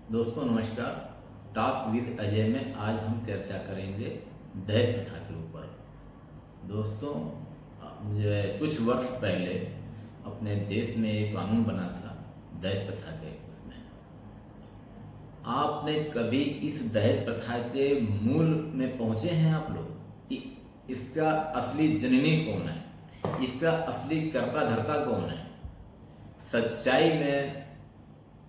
दोस्तों नमस्कार। Talk with Ajay में आज हम चर्चा करेंगे दहेज प्रथा के ऊपर। दोस्तों जो है कुछ वर्ष पहले अपने देश में एक कानून बना था दहेज प्रथा के। उसमें आपने कभी इस दहेज प्रथा के मूल में पहुंचे हैं आप लोग कि इसका असली जननी कौन है, इसका असली कर्ता धर्ता कौन है? सच्चाई में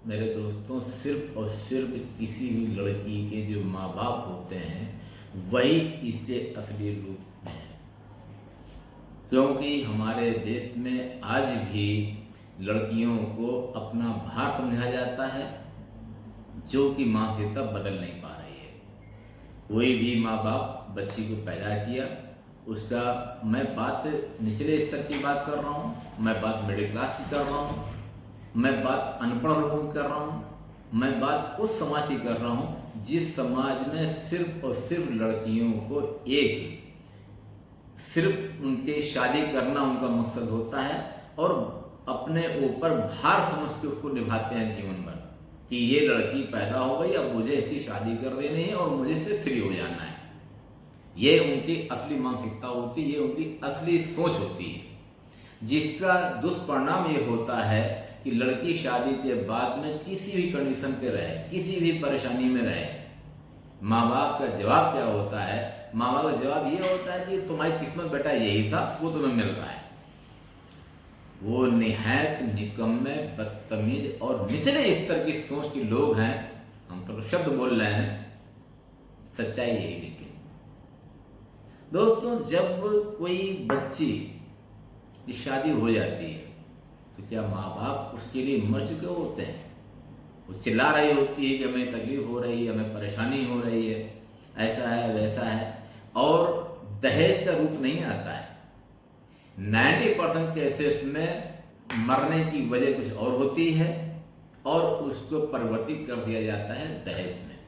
मेरे दोस्तों सिर्फ और सिर्फ किसी भी लड़की के जो माँ बाप होते हैं वही इसके असली रूप में है। क्योंकि हमारे देश में आज भी लड़कियों को अपना भार समझा जाता है, जो कि मानसिकता बदल नहीं पा रही है। कोई भी माँ बाप बच्ची को पैदा किया, उसका मैं बात निचले स्तर की बात कर रहा हूँ, मैं बात मिडिल क्लास की कर रहा हूँ, मैं बात अनपढ़ लोगों की कर रहा हूँ, मैं बात उस समाज की कर रहा हूँ जिस समाज में सिर्फ और सिर्फ लड़कियों को सिर्फ उनके शादी करना उनका मकसद होता है और अपने ऊपर भार समझ के उसको निभाते हैं जीवन भर कि ये लड़की पैदा हो गई, अब मुझे इसकी शादी कर देनी है और मुझे इससे फ्री हो जाना है। ये उनकी असली मानसिकता होती है, ये उनकी असली सोच होती है, जिसका दुष्परिणाम ये होता है कि लड़की शादी के बाद में किसी भी कंडीशन पे रहे, किसी भी परेशानी में रहे, माँ बाप का जवाब क्या होता है? माँ बाप का जवाब ये होता है कि तुम्हारी किस्मत बेटा यही था, वो तुम्हें मिल रहा है। वो निहायत निकम्मे, बदतमीज और निचले स्तर की सोच के लोग हैं। हम तो शब्द बोल रहे हैं, सच्चाई यही। लेकिन दोस्तों जब कोई बच्ची की शादी हो जाती है तो क्या माँ बाप उसके लिए मर चुके होते हैं? वो चिल्ला रही होती है कि हमें तकलीफ हो रही है, हमें परेशानी हो रही है, ऐसा है वैसा है, और दहेज का रूप नहीं आता है। 90% केसेस में मरने की वजह कुछ और होती है और उसको परिवर्तित कर दिया जाता है दहेज में,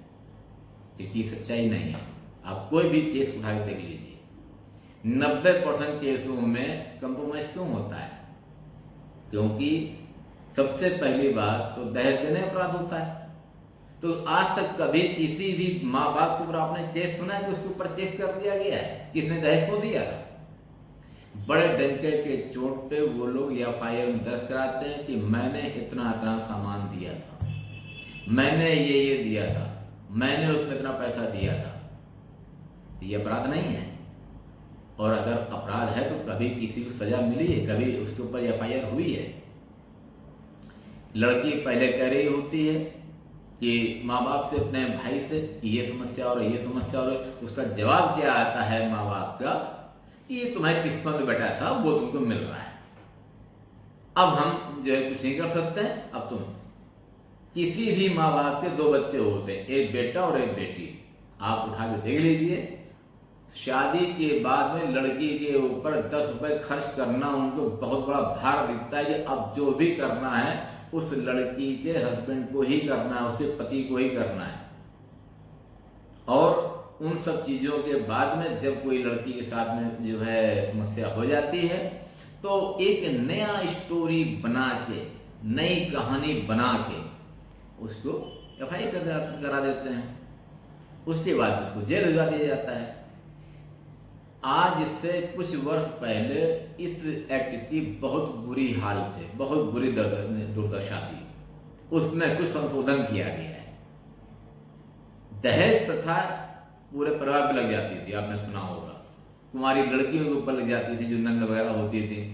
क्योंकि सच्चाई नहीं है। आप कोई भी केस उठा के देख लीजिए, 90% केसों में कंप्रोमाइज क्यों होता है? क्योंकि सबसे पहली बात तो दहेज देने अपराध होता है। तो आज तक कभी किसी भी माँ बाप के ऊपर आपने केस सुना है कि उसके ऊपर केस कर दिया गया है किसने दहेज को दिया था? बड़े डंके के चोट पे वो लोग एफआईआर में दर्ज कराते हैं कि मैंने इतना इतना सामान दिया था, मैंने ये दिया था, मैंने उसमें इतना पैसा दिया था। तो ये अपराध नहीं है। और अगर अपराध है तो कभी किसी को सजा मिली है? कभी उसके ऊपर एफआईआर हुई है? लड़की पहले कह रही होती है कि माँ बाप से, अपने भाई से कि ये समस्या और ये समस्या, और उसका जवाब क्या आता है माँ बाप का कि ये तुम्हारी किस्मत में बैठा था, वो तुमको मिल रहा है। अब हम जो है कुछ नहीं कर सकते हैं। अब तुम किसी भी माँ बाप के दो बच्चे होते हैं, एक बेटा और एक बेटी, आप उठा के देख लीजिए, शादी के बाद में लड़की के ऊपर 10 रुपए खर्च करना उनको बहुत बड़ा भार दिखता है कि अब जो भी करना है उस लड़की के हस्बैंड को ही करना है, उसके पति को ही करना है। और उन सब चीज़ों के बाद में जब कोई लड़की के साथ में जो है समस्या हो जाती है तो एक नया स्टोरी बना के, नई कहानी बना के उसको एफआईआर करा देते हैं, उसके बाद उसको जेल भिजवा दिया जाता है। आज से कुछ वर्ष पहले इस एक्ट की बहुत बुरी हालत थी, बहुत बुरी दुर्दशा थी, उसमें कुछ संशोधन किया गया है। दहेज प्रथा पूरे परिवार पर लग जाती थी, आपने सुना होगा। कुंवारी लड़कियों के ऊपर लग जाती थी, जो नंद वगैरह होती थी,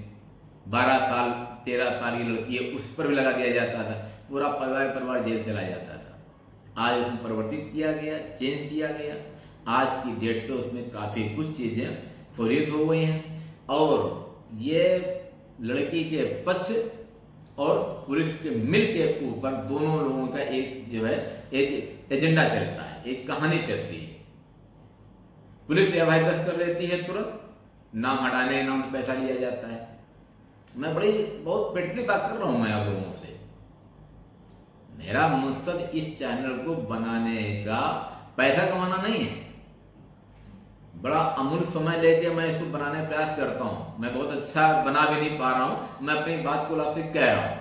12 साल 13 साल की लड़की है उस पर भी लगा दिया जाता था, पूरा परिवार जेल चला जाता था। आज उसमें परिवर्तित किया गया, चेंज किया गया। आज की डेट पे उसमें काफ़ी कुछ चीज़ें सहूलियत हो गई हैं और ये लड़की के पक्ष और पुलिस के मिल के ऊपर दोनों लोगों का एक जो है एक एजेंडा चलता है, एक कहानी चलती है। पुलिस एफआईआर दर्ज कर लेती है, तुरंत नाम हटाने नाम से पैसा लिया जाता है। मैं बहुत पेटली बात कर रहा हूँ मैं आप लोगों से। मेरा मकसद इस चैनल को बनाने का पैसा कमाना नहीं है। बड़ा अमूल्य समय लेके मैं इसको बनाने का प्रयास करता हूँ। मैं बहुत अच्छा बना भी नहीं पा रहा हूँ, मैं अपनी बात को आपसे कह रहा हूँ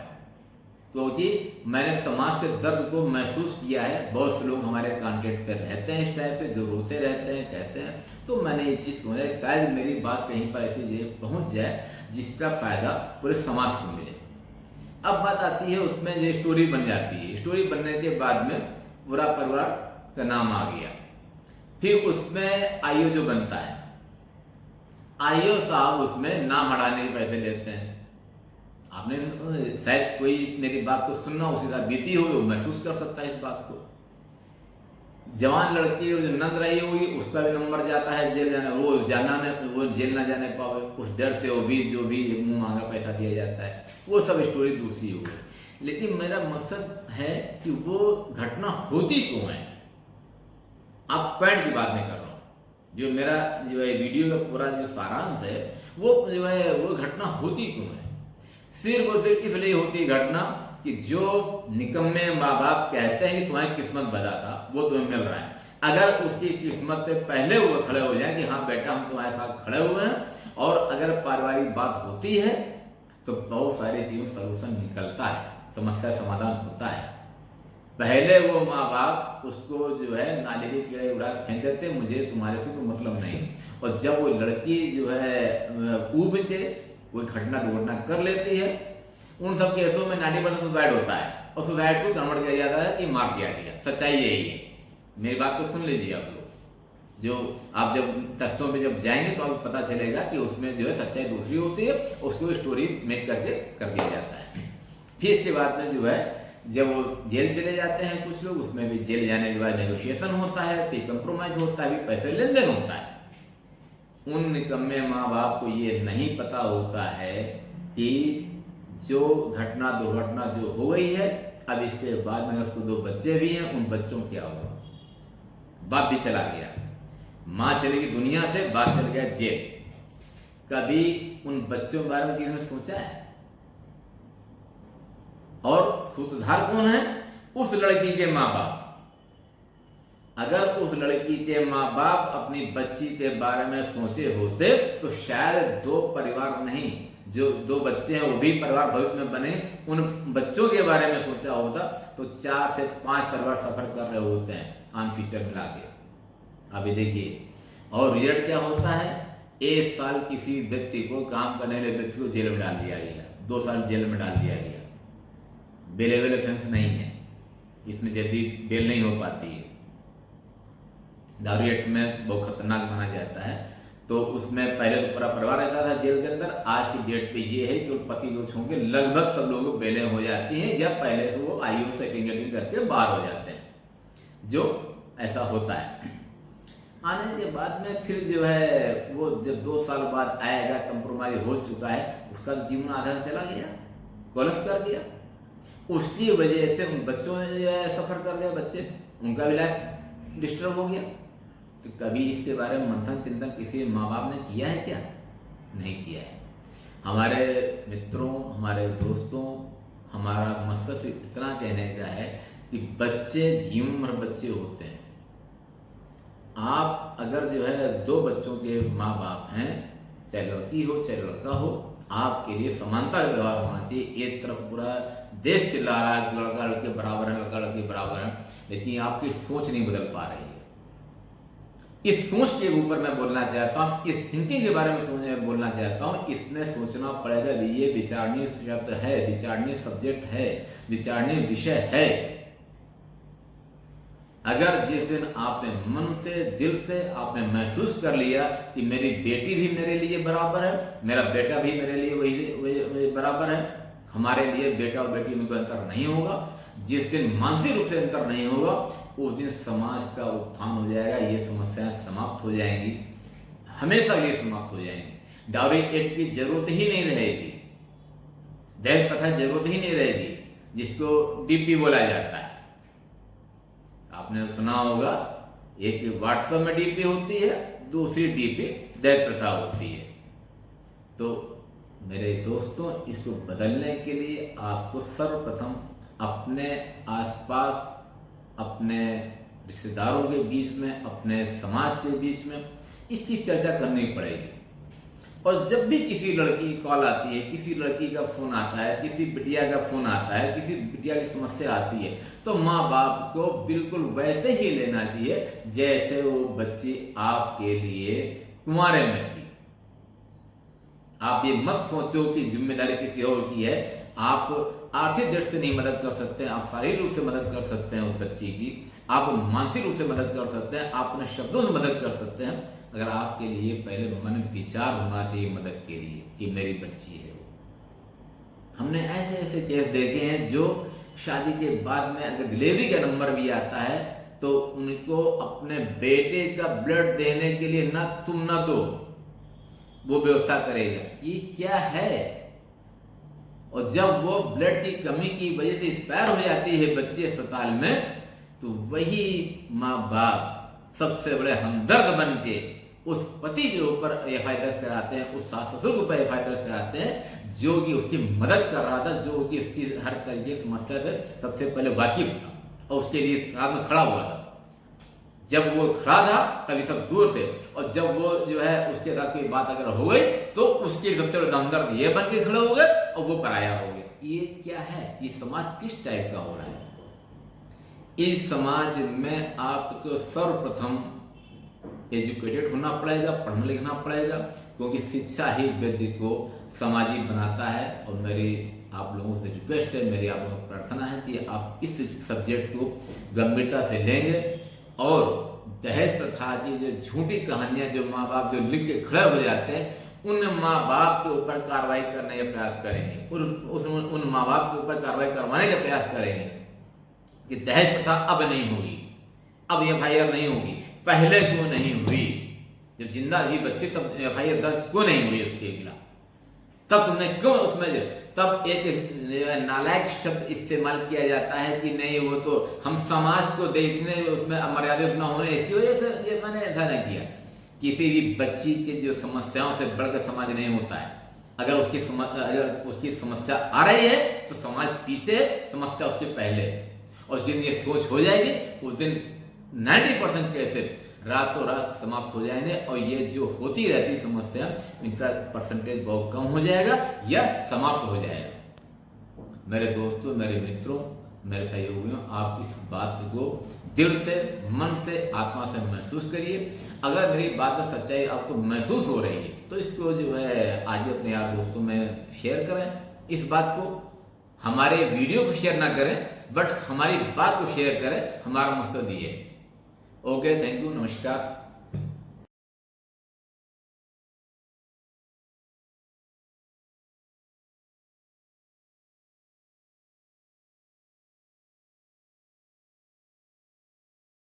क्योंकि मैंने समाज के दर्द को महसूस किया है। बहुत से लोग हमारे कांटेक्ट पे रहते हैं इस टाइप से, जो रोते रहते हैं, कहते हैं। तो मैंने ये चीज़ सोचा शायद मेरी बात कहीं पर ऐसी जगह पहुंच जाए जिसका फायदा पूरे समाज को मिले। अब बात आती है उसमें जो स्टोरी बन जाती है। स्टोरी बनने के बाद में पूरा परिवार का नाम आ गया। फिर उसमें आईओ जो बनता है, आईओ साहब उसमें नाम हटाने के पैसे लेते हैं। आपने शायद कोई मेरी बात को सुनना उसी तरह बीती होगी, वो महसूस कर सकता है इस बात को। जवान लड़की जो नंद रही होगी उसका भी नंबर जाता है जेल जाने, वो जेल ना जाने पावे, उस डर से वो भी जो भी मुंह मांगा पैसा दिया जाता है। वो सब स्टोरी दूसरी हो गई। लेकिन मेरा मकसद है कि वो घटना होती क्यों है। आप पॉइंट की बात नहीं कर रहा हूं। जो मेरा जो है वीडियो का पूरा जो सारांश है वो जो है वो घटना होती क्यों है। सिर्फ और सिर्फ इसलिए होती है घटना कि जो निकम्मे माँ बाप कहते हैं कि तुम्हारी किस्मत बदा था, वो तुम्हें मिल रहा है। अगर उसकी किस्मत पे पहले वो खड़े हो जाए कि हाँ बेटा हम तुम्हारे साथ खड़े हुए हैं, और अगर पारिवारिक बात होती है तो बहुत सारी चीज़ों सोल्यूशन निकलता है, समस्या समाधान होता है। पहले वो माँ बाप उसको जो है नाले के कीड़े उड़ा फेंक देते, मुझे तुम्हारे से कोई मतलब नहीं। और जब वो लड़की जो है ऊब के कोई घटना दुर्घटना कर लेती है, उन सब केसों में 90% सुसाइड होता है, और सुसाइड को कन्वर्ट किया जाता है कि मार दिया गया। सच्चाई यही है। मेरी बात को सुन लीजिए आप लोग। जो आप जब तथ्यों पे जब जाएंगे तो आपको पता चलेगा कि उसमें जो है सच्चाई दूसरी होती है, उसको स्टोरी मेक करके कर दिया जाता है। फिर इसके बाद में जो है जब वो जेल चले जाते हैं कुछ लोग, उसमें भी जेल जाने के बाद नेगोशिएशन होता है, फिर कंप्रोमाइज होता है, फिर पैसे लेन देन होता है। उन निकम्मे माँ बाप को ये नहीं पता होता है कि जो घटना दुर्घटना जो हो गई है, अब इसके बाद में उसको 2 बच्चे भी हैं, उन बच्चों क्या होगा। बाप भी चला गया, माँ चली गई दुनिया से, बाप चल गया जेल। कभी उन बच्चों के बारे में किसी ने सोचा है? और सूत्रधार कौन है? उस लड़की के माँ बाप। अगर उस लड़की के माँ बाप अपनी बच्ची के बारे में सोचे होते तो शायद 2 परिवार नहीं, जो 2 बच्चे हैं वो भी परिवार भविष्य में बने, उन बच्चों के बारे में सोचा होता तो 4 से 5 परिवार सफर कर रहे होते हैं ऑन फ्यूचर मिला के। अभी देखिए, और रिजल्ट क्या होता है? 1 साल किसी व्यक्ति को, काम करने वाले व्यक्ति को जेल में डाल दिया गया, 2 साल जेल में डाल दिया गया। बेलेबल ऑफेंस नहीं है, इसमें जल्दी बेल नहीं हो पाती है। दारू एक्ट में बहुत खतरनाक माना जाता है। तो उसमें पहले तो पूरा परिवार रहता था जेल के अंदर। आज की डेट पे ये है कि पति जो होंगे लगभग सब लोगों को बेलें हो जाती हैं, या पहले से वो आयु सेटिंग करके बाहर हो जाते हैं, जो ऐसा होता है। आने के बाद में फिर जो है वो जब 2 साल बाद आएगा, कंप्रोमाइज हो चुका है, उसका जीवन आधार चला गया, कोलैप्स कर दिया। उसकी वजह से उन बच्चों ने सफर कर लिया, बच्चे, उनका भी लाइफ डिस्टर्ब हो गया। तो कभी इसके बारे में मंथन चिंतन किसी माँ बाप ने किया है क्या? नहीं किया है। हमारे मित्रों, हमारे दोस्तों, हमारा मकसद सिर्फ इतना कहने का है कि बच्चे जीवन भर बच्चे होते हैं। आप अगर जो है 2 बच्चों के माँ बाप हैं, चाहे लड़की हो चाहे लड़का हो, आपके लिए समानता का व्यवहार होना चाहिए। एक तरफ पूरा देश चिल्ला रहा है कि लड़का लड़के बराबर है, लड़का लड़की बराबर है, लेकिन आपकी सोच नहीं बदल पा रही है। इस सोच के ऊपर मैं बोलना चाहता हूँ, इस थिंकिंग के बारे में बोलना चाहता हूँ। इसमें सोचना पड़ेगा, ये विचारणीय शब्द है, विचारणीय सब्जेक्ट है, विचारणीय विषय है। अगर जिस दिन आपने मन से, दिल से आपने महसूस कर लिया कि मेरी बेटी भी मेरे लिए बराबर है, मेरा बेटा भी मेरे लिए वही बराबर है, हमारे लिए बेटा और बेटी में कोई अंतर नहीं होगा, जिस दिन मानसिक रूप से अंतर नहीं होगा, उस दिन समाज का उत्थान हो जाएगा। ये समस्याएं समाप्त हो जाएंगी, हमेशा ये समाप्त हो जाएंगी। डाउरी एक्ट की जरूरत ही नहीं रहेगी, दहेज प्रथा जरूरत ही नहीं रहेगी, जिसको डीपी बोला जाता है। आपने सुना होगा, एक व्हाट्सएप में डीपी होती है, दूसरी डीपी दहेज प्रथा होती है। तो मेरे दोस्तों, इसको बदलने के लिए आपको सर्वप्रथम अपने आसपास, अपने रिश्तेदारों के बीच में, अपने समाज के बीच में इसकी चर्चा करनी पड़ेगी। और जब भी किसी लड़की की कॉल आती है, किसी लड़की का फोन आता है, किसी बिटिया का फोन आता है, किसी बिटिया की समस्या आती है, तो माँ बाप को बिल्कुल वैसे ही लेना चाहिए जैसे वो बच्ची आपके लिए कुंवारे में थी। आप ये मत सोचो कि जिम्मेदारी किसी और की है। आप आर्थिक दृष्टि से नहीं मदद कर सकते हैं, आप शारीरिक रूप से मदद कर सकते हैं उस बच्ची की, आप मानसिक रूप से मदद कर सकते हैं, आप अपने शब्दों से मदद कर सकते हैं, अगर आपके लिए पहले मन विचार होना चाहिए मदद के लिए कि मेरी बच्ची है वो। हमने ऐसे ऐसे केस देखे हैं जो शादी के बाद में अगर डिलीवरी का नंबर भी आता है तो उनको अपने बेटे का ब्लड देने के लिए ना तुम ना दो, वो व्यवस्था करेगा। ये क्या है? और जब वो ब्लड की कमी की वजह से एक्सपायर हो जाती है बच्ची अस्पताल में, तो वही माँ बाप सबसे बड़े हमदर्द बन के उस पति के ऊपर एफआईआर दर्ज कराते हैं, उस सास ससुर के ऊपर एफआईआर दर्ज कराते हैं जो कि उसकी मदद कर रहा था, जो कि उसकी हर तरीके की समस्या से सबसे पहले वाकिफ था और उसके लिए साथ में खड़ा हुआ था। जब वो खड़ा था तभी सब दूर थे, और जब वो जो है उसके साथ कोई बात अगर हो गई तो उसके सबसे बड़े हमदर्द ये बन के खड़े हो गए और वो पराया हो गए। ये क्या है? ये समाज किस टाइप का हो रहा है? इस समाज में आपको सर्वप्रथम एजुकेटेड होना पड़ेगा, पढ़ना लिखना पड़ेगा, क्योंकि शिक्षा ही व्यक्ति को समाजी बनाता है। और मेरी आप लोगों से रिक्वेस्ट है, मेरी आप लोगों से प्रार्थना है कि आप इस सब्जेक्ट को गंभीरता से लेंगे और दहेज प्रथा की जो झूठी कहानियां जो माँ बाप जो लिख के खड़े हो जाते हैं, उन माँ बाप के ऊपर कार्रवाई करने का प्रयास करेंगे, उन माँ बाप के ऊपर कार्रवाई करवाने का प्रयास करेंगे कि दहेज प्रथा अब नहीं होगी, अब एफआईआर नहीं होगी। पहले क्यों नहीं हुई? जब जिंदा थी बच्ची तब एफआईआर दर्ज क्यों नहीं हुई उसके खिलाफ? तब तुमने क्यों उसमें तब एक नालायक शब्द इस्तेमाल किया जाता है कि नहीं वो तो हम समाज को देखने उसमें मर्यादित न होने, इसकी वजह से ये मैंने ऐसा नहीं किया। किसी भी बच्ची के जो समस्याओं से बढ़कर समाज नहीं होता है। अगर उसकी समस्या आ रही है तो समाज पीछे, समस्या उसके पहले। और जिन ये सोच हो जाएगी उस दिन 90% केसेस रातों रात समाप्त हो जाएंगे, और ये जो होती रहती समस्या इनका परसेंटेज बहुत कम हो जाएगा या समाप्त हो जाएगा। मेरे दोस्तों, मेरे मित्रों, मेरे सहयोगियों, आप इस बात को दिल से, मन से, आत्मा से महसूस करिए। अगर मेरी बात में सच्चाई आपको महसूस हो रही है तो इसको जो है आज अपने यार दोस्तों में शेयर करें। इस बात को, हमारे वीडियो को शेयर ना करें बट हमारी बात को शेयर करें, हमारा मकसद ये है। ओके, थैंक यू, नमस्कार।